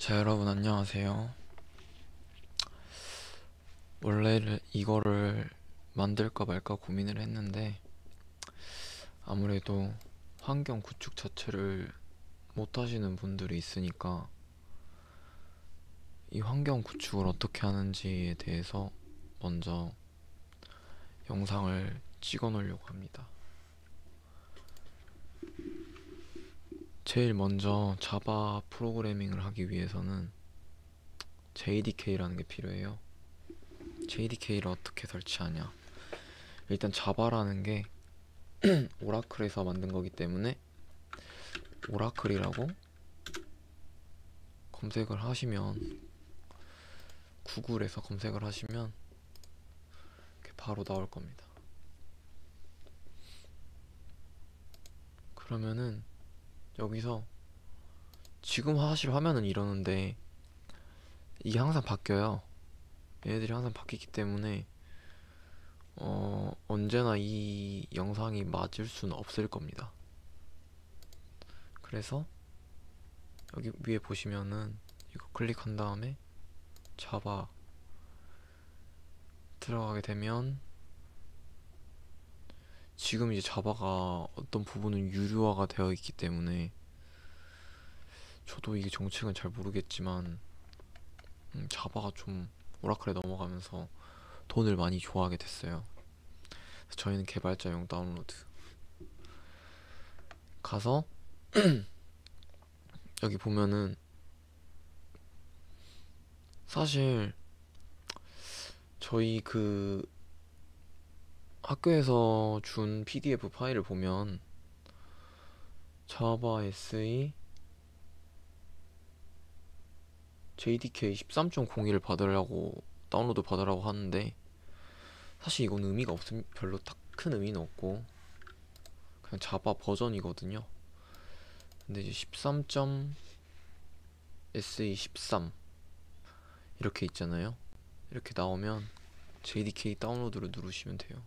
자, 여러분 안녕하세요. 원래 이거를 만들까 말까 고민을 했는데 아무래도 환경 구축 자체를 못 하시는 분들이 있으니까 이 환경 구축을 어떻게 하는지에 대해서 먼저 영상을 찍어 놓으려고 합니다. 제일 먼저 자바 프로그래밍을 하기 위해서는 JDK라는 게 필요해요. JDK를 어떻게 설치하냐? 일단 자바라는 게 오라클에서 만든 거기 때문에 오라클이라고 검색을 하시면, 구글에서 검색을 하시면 이렇게 바로 나올 겁니다. 그러면은 여기서 지금 사실 화면은 이러는데 이게 항상 바뀌어요. 얘네들이 항상 바뀌기 때문에 언제나 이 영상이 맞을 수는 없을 겁니다. 그래서 여기 위에 보시면은 이거 클릭한 다음에 자바 들어가게 되면 지금 이제 자바가 어떤 부분은 유료화가 되어 있기 때문에 저도 이게 정책은 잘 모르겠지만 자바가 좀 오라클에 넘어가면서 돈을 많이 좋아하게 됐어요. 그래서 저희는 개발자용 다운로드 가서 여기 보면은 사실 저희 그 학교에서 준 PDF 파일을 보면 자바 SE JDK 13.01을 받으려고 다운로드 받으라고 하는데 사실 이건 의미가 없음, 별로 딱 큰 의미는 없고 그냥 자바 버전이거든요. 근데 이제 13.SE13 이렇게 있잖아요. 이렇게 나오면 JDK 다운로드를 누르시면 돼요.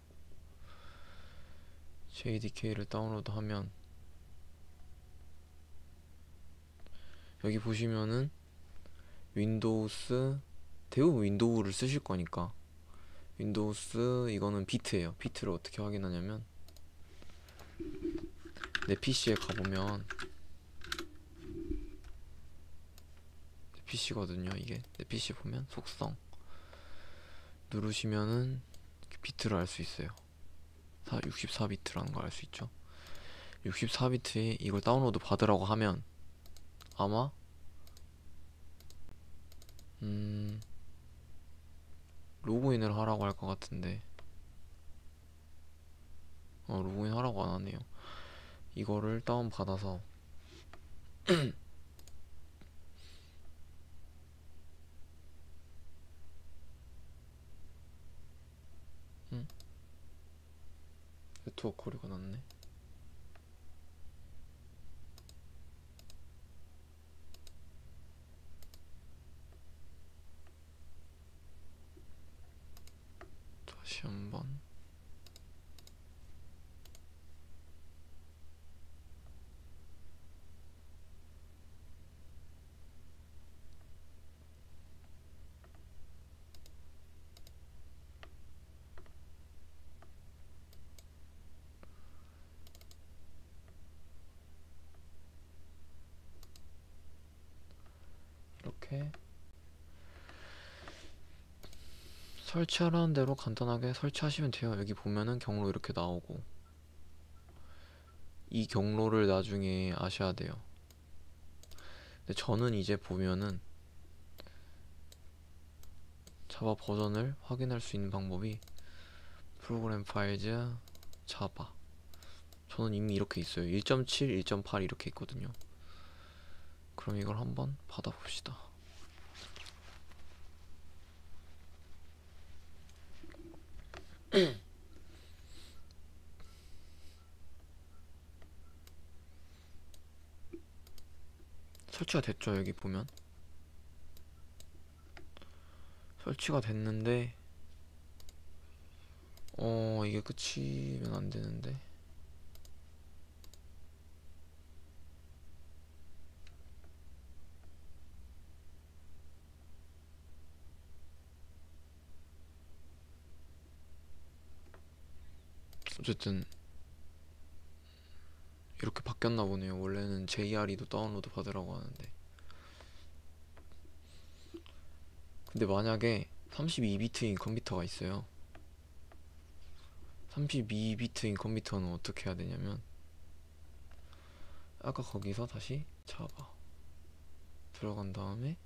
JDK를 다운로드 하면 여기 보시면은 윈도우스, 대부분 윈도우를 쓰실 거니까 윈도우스, 이거는 비트예요. 비트를 어떻게 확인하냐면 내 PC에 가보면, 내 PC거든요 이게. 내 PC 보면 속성 누르시면은 비트를 알 수 있어요. 64비트라는 걸 알 수 있죠. 64비트에 이걸 다운로드 받으라고 하면 아마 로그인을 하라고 할 것 같은데 로그인 하라고 안 하네요. 이거를 다운 받아서 네트워크 거리가 났네. 다시 한번. 이렇게 설치하라는 대로 간단하게 설치하시면 돼요. 여기 보면은 경로 이렇게 나오고, 이 경로를 나중에 아셔야 돼요. 근데 저는 이제 보면은 자바 버전을 확인할 수 있는 방법이 프로그램 파일즈 자바, 저는 이미 이렇게 있어요. 1.7, 1.8 이렇게 있거든요. 그럼 이걸 한번 받아봅시다. 설치가 됐죠. 여기 보면 설치가 됐는데 이게 끝이면 안 되는데. 어쨌든 이렇게 바뀌었나 보네요. 원래는 JRE도 다운로드 받으라고 하는데. 근데 만약에 32비트인 컴퓨터가 있어요. 32비트인 컴퓨터는 어떻게 해야 되냐면, 아까 거기서 다시 자바 들어간 다음에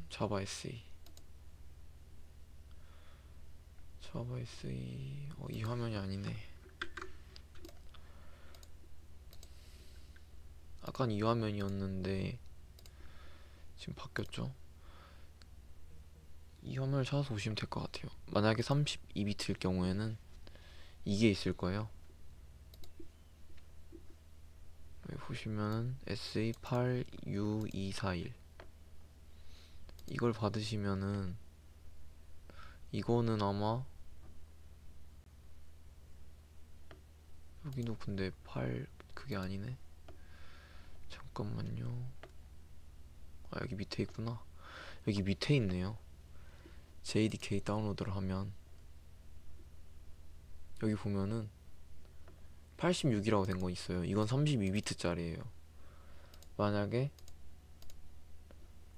자바 SE 이 화면이 아니네. 아깐 이 화면이었는데 지금 바뀌었죠. 이 화면을 찾아서 오시면 될 것 같아요. 만약에 32비트일 경우에는 이게 있을 거예요. 여기 보시면은 SE8U241 이걸 받으시면은, 이거는 아마 여기도 근데 8 그게 아니네. 잠깐만요. 아, 여기 밑에 있구나. 여기 밑에 있네요. JDK 다운로드를 하면 여기 보면은 86이라고 된 거 있어요. 이건 32비트 짜리예요. 만약에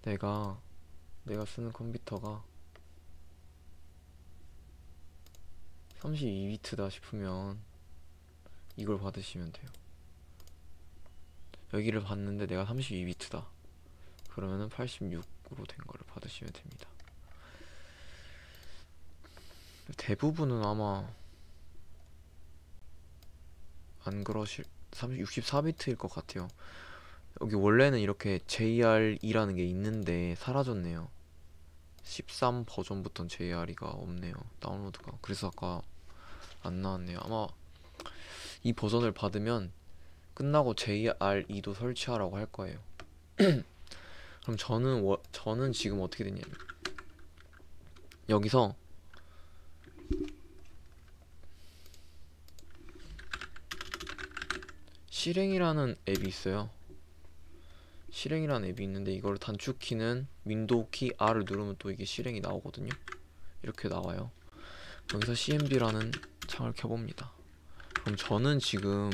내가 쓰는 컴퓨터가 32비트다 싶으면 이걸 받으시면 돼요. 여기를 봤는데 내가 32비트다 그러면은 86으로 된 거를 받으시면 됩니다. 대부분은 아마 안 그러실 64비트일 것 같아요. 여기 원래는 이렇게 JRE라는 게 있는데 사라졌네요. 13 버전부터는 JRE가 없네요. 다운로드가. 그래서 아까 안 나왔네요. 아마 이 버전을 받으면 끝나고 JRE도 설치하라고 할 거예요. 그럼 저는 지금 어떻게 됐냐면, 여기서 실행이라는 앱이 있어요. 실행이라는 앱이 있는데 이걸 단축키는 윈도우 키 R을 누르면 또 이게 실행이 나오거든요. 이렇게 나와요. 여기서 CMD라는 창을 켜봅니다. 그럼 저는 지금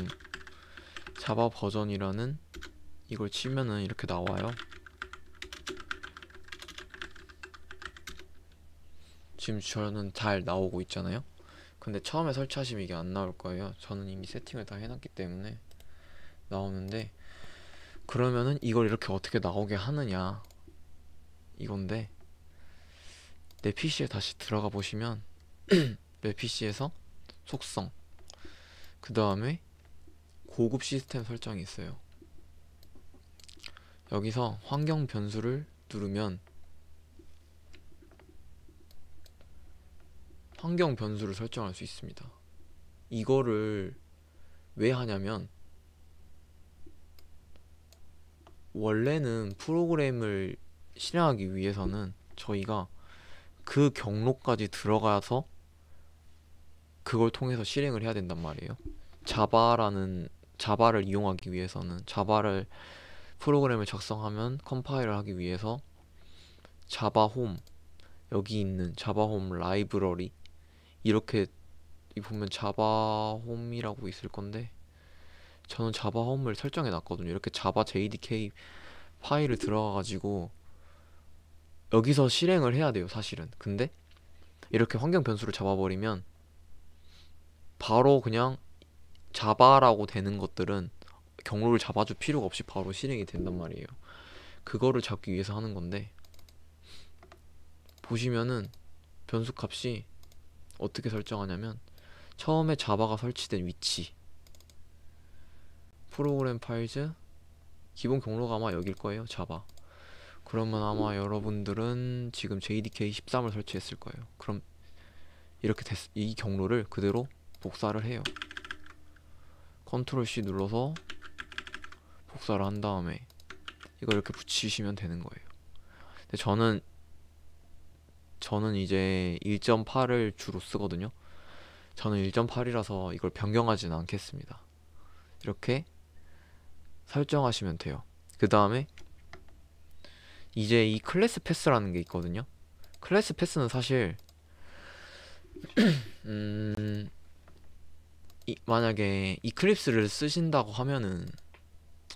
자바 버전이라는 이걸 치면은 이렇게 나와요. 지금 저는 잘 나오고 있잖아요. 근데 처음에 설치하시면 이게 안 나올 거예요. 저는 이미 세팅을 다 해놨기 때문에 나오는데, 그러면은 이걸 이렇게 어떻게 나오게 하느냐 이건데, 내 PC에 다시 들어가 보시면 내 PC에서 속성, 그 다음에 고급 시스템 설정이 있어요. 여기서 환경 변수를 누르면 환경 변수를 설정할 수 있습니다. 이거를 왜 하냐면, 원래는 프로그램을 실행하기 위해서는 저희가 그 경로까지 들어가서 그걸 통해서 실행을 해야 된단 말이에요. 자바를 이용하기 위해서는, 자바를 프로그램을 작성하면 컴파일을 하기 위해서 자바 홈, 여기 있는 자바 홈 라이브러리, 이렇게 보면 자바 홈이라고 있을 건데, 저는 자바 홈을 설정해 놨거든요. 이렇게 자바 JDK 파일을 들어가 가지고 여기서 실행을 해야 돼요, 사실은. 근데 이렇게 환경 변수를 잡아버리면 바로 그냥 자바라고 되는 것들은 경로를 잡아줄 필요가 없이 바로 실행이 된단 말이에요. 그거를 잡기 위해서 하는 건데, 보시면은 변수 값이 어떻게 설정하냐면, 처음에 자바가 설치된 위치, 프로그램 파일즈, 기본 경로가 아마 여길 거예요, 자바. 그러면 아마 여러분들은 지금 JDK 13을 설치했을 거예요. 그럼 이렇게 이 경로를 그대로 복사를 해요. 컨트롤 C 눌러서 복사를 한 다음에 이걸 이렇게 붙이시면 되는 거예요. 근데 저는 이제 1.8을 주로 쓰거든요. 저는 1.8이라서 이걸 변경하지는 않겠습니다. 이렇게 설정하시면 돼요. 그 다음에 이제 이 클래스 패스라는 게 있거든요. 클래스 패스는 사실 음, 만약에 이클립스를 쓰신다고 하면은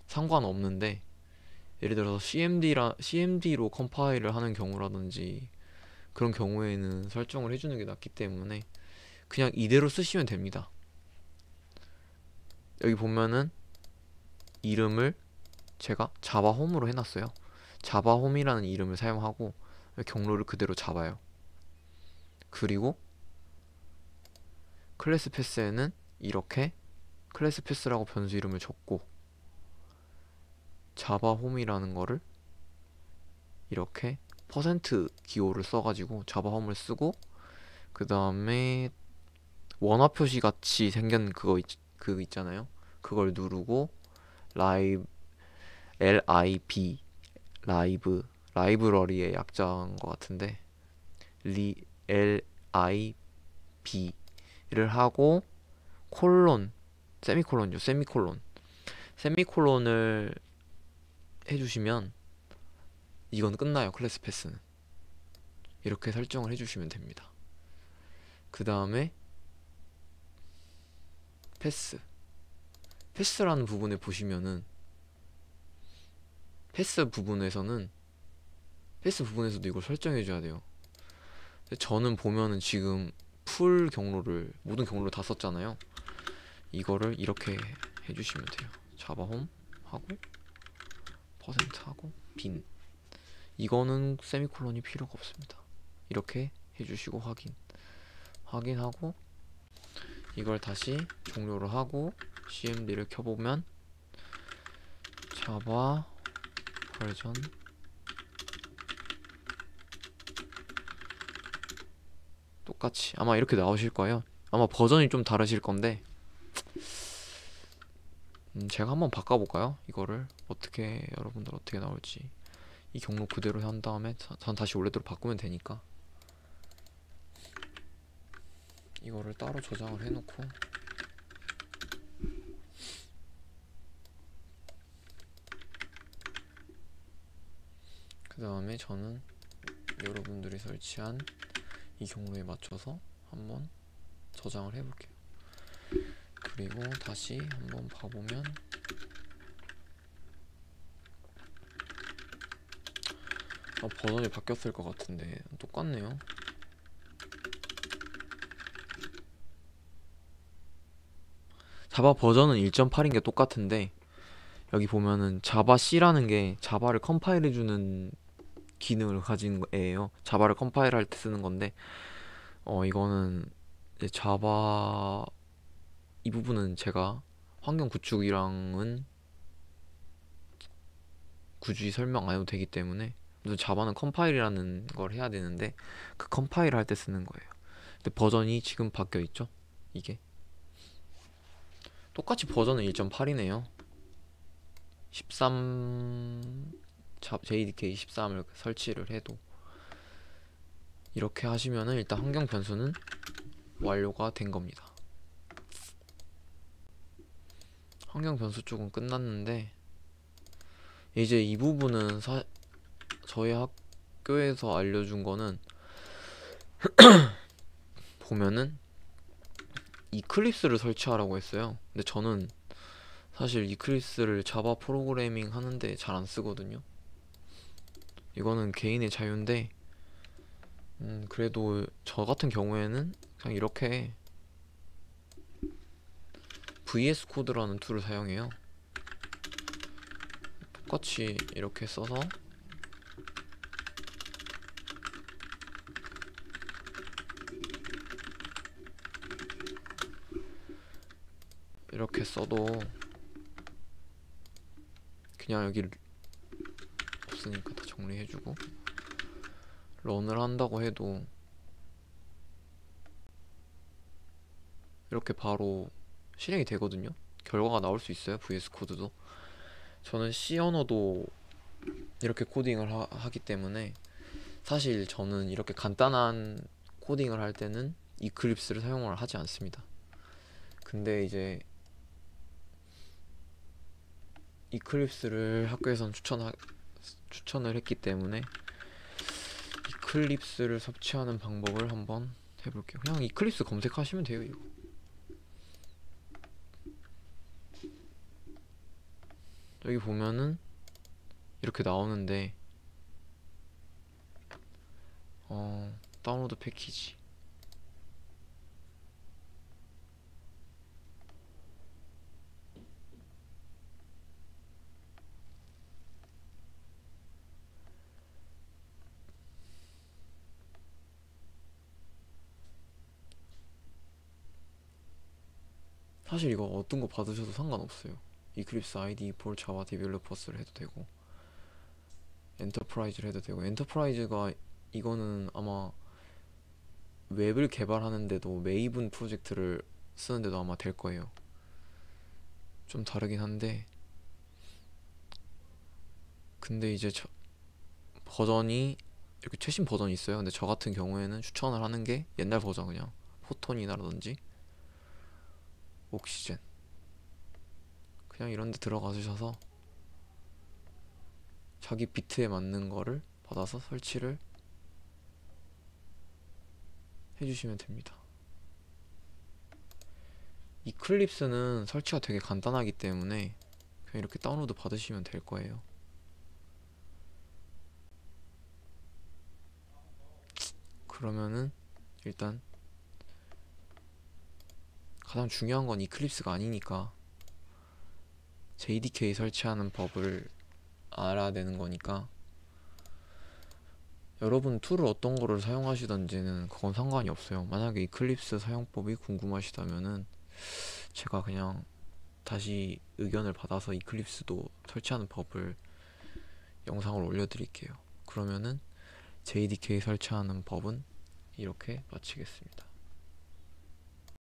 상관없는데, 예를 들어서 CMD로 컴파일을 하는 경우라든지 그런 경우에는 설정을 해주는 게 낫기 때문에 그냥 이대로 쓰시면 됩니다. 여기 보면은 이름을 제가 자바홈으로 해놨어요. 자바홈이라는 이름을 사용하고 경로를 그대로 잡아요. 그리고 클래스 패스에는 이렇게 클래스 패스라고 변수 이름을 줬고, 자바홈이라는 거를 이렇게 퍼센트 기호를 써가지고 자바홈을 쓰고, 그 다음에 원화 표시 같이 생긴 그거 있잖아요. 그걸 누르고 LIB 라이브러리의 약자인 것 같은데 LIB를 하고 콜론 세미콜론을 해주시면 이건 끝나요. 클래스 패스는 이렇게 설정을 해주시면 됩니다. 그 다음에 패스라는 부분에 보시면은 패스 부분에서도 이걸 설정해 줘야 돼요. 저는 보면은 지금 풀 경로를 모든 경로를 다 썼잖아요. 이거를 이렇게 해주시면 돼요. 자바홈 하고 퍼센트 하고 빈. 이거는 세미콜론이 필요가 없습니다. 이렇게 해주시고 확인하고 이걸 다시 종료를 하고 CMD를 켜보면 자바 버전 똑같이 아마 이렇게 나오실 거예요. 아마 버전이 좀 다르실 건데 제가 한번 바꿔볼까요? 이거를 여러분들 어떻게 나올지. 이 경로 그대로 한 다음에 전 다시 원래대로 바꾸면 되니까 이거를 따로 저장을 해놓고 그 다음에 저는 여러분들이 설치한 이 경로에 맞춰서 한번 저장을 해볼게요. 그리고 다시 한번 봐보면 버전이 바뀌었을 것 같은데 똑같네요. 자바 버전은 1.8인 게 똑같은데 여기 보면은 자바 C라는 게 자바를 컴파일해주는 기능을 가진 애예요. 자바를 컴파일할 때 쓰는 건데 이거는 이제 자바 이 부분은 제가 환경 구축이랑은 굳이 설명 안 해도 되기 때문에 무슨 자바는 컴파일이라는 걸 해야 되는데 그 컴파일 할 때 쓰는 거예요. 근데 버전이 지금 바뀌어 있죠. 이게 똑같이 버전은 1.8이네요 JDK 13을 설치를 해도 이렇게 하시면은 일단 환경 변수는 완료가 된 겁니다. 환경 변수 쪽은 끝났는데 이제 이 부분은 저희 학교에서 알려준 거는 보면은 이클립스를 설치하라고 했어요. 근데 저는 사실 이클립스를 자바 프로그래밍 하는데 잘 안 쓰거든요. 이거는 개인의 자유인데 그래도 저 같은 경우에는 그냥 이렇게 VS 코드라는 툴을 사용해요. 똑같이 이렇게 써서 이렇게 써도 그냥 여기 없으니까 다 정리해주고 런을 한다고 해도 이렇게 바로 실행이 되거든요. 결과가 나올 수 있어요. VS 코드도. 저는 C 언어도 이렇게 코딩을 하기 때문에 사실 저는 이렇게 간단한 코딩을 할 때는 이클립스를 사용을 하지 않습니다. 근데 이제 이클립스를 학교에선 추천을 했기 때문에 이클립스를 섭취하는 방법을 한번 해볼게요. 그냥 이클립스 검색하시면 돼요. 이거 여기 보면은 이렇게 나오는데 다운로드 패키지. 사실 이거 어떤 거 받으셔도 상관없어요. 이클립스 IDE for Java Developers를 해도 되고 엔터프라이즈를 해도 되고, 엔터프라이즈가 이거는 아마 웹을 개발하는데도 메이븐 프로젝트를 쓰는데도 아마 될 거예요. 좀 다르긴 한데, 근데 이제 버전이 이렇게 최신 버전이 있어요. 근데 저 같은 경우에는 추천을 하는 게 옛날 버전, 그냥 포톤이라든지 옥시젠, 그냥 이런 데 들어가셔서 자기 비트에 맞는 거를 받아서 설치를 해주시면 됩니다. 이클립스는 설치가 되게 간단하기 때문에 그냥 이렇게 다운로드 받으시면 될 거예요. 그러면은 일단 가장 중요한 건 이클립스가 아니니까 JDK 설치하는 법을 알아야 되는 거니까, 여러분 툴을 어떤 거를 사용하시던지는 그건 상관이 없어요. 만약에 이클립스 사용법이 궁금하시다면은 제가 그냥 다시 의견을 받아서 이클립스도 설치하는 법을 영상을 올려드릴게요. 그러면은 JDK 설치하는 법은 이렇게 마치겠습니다.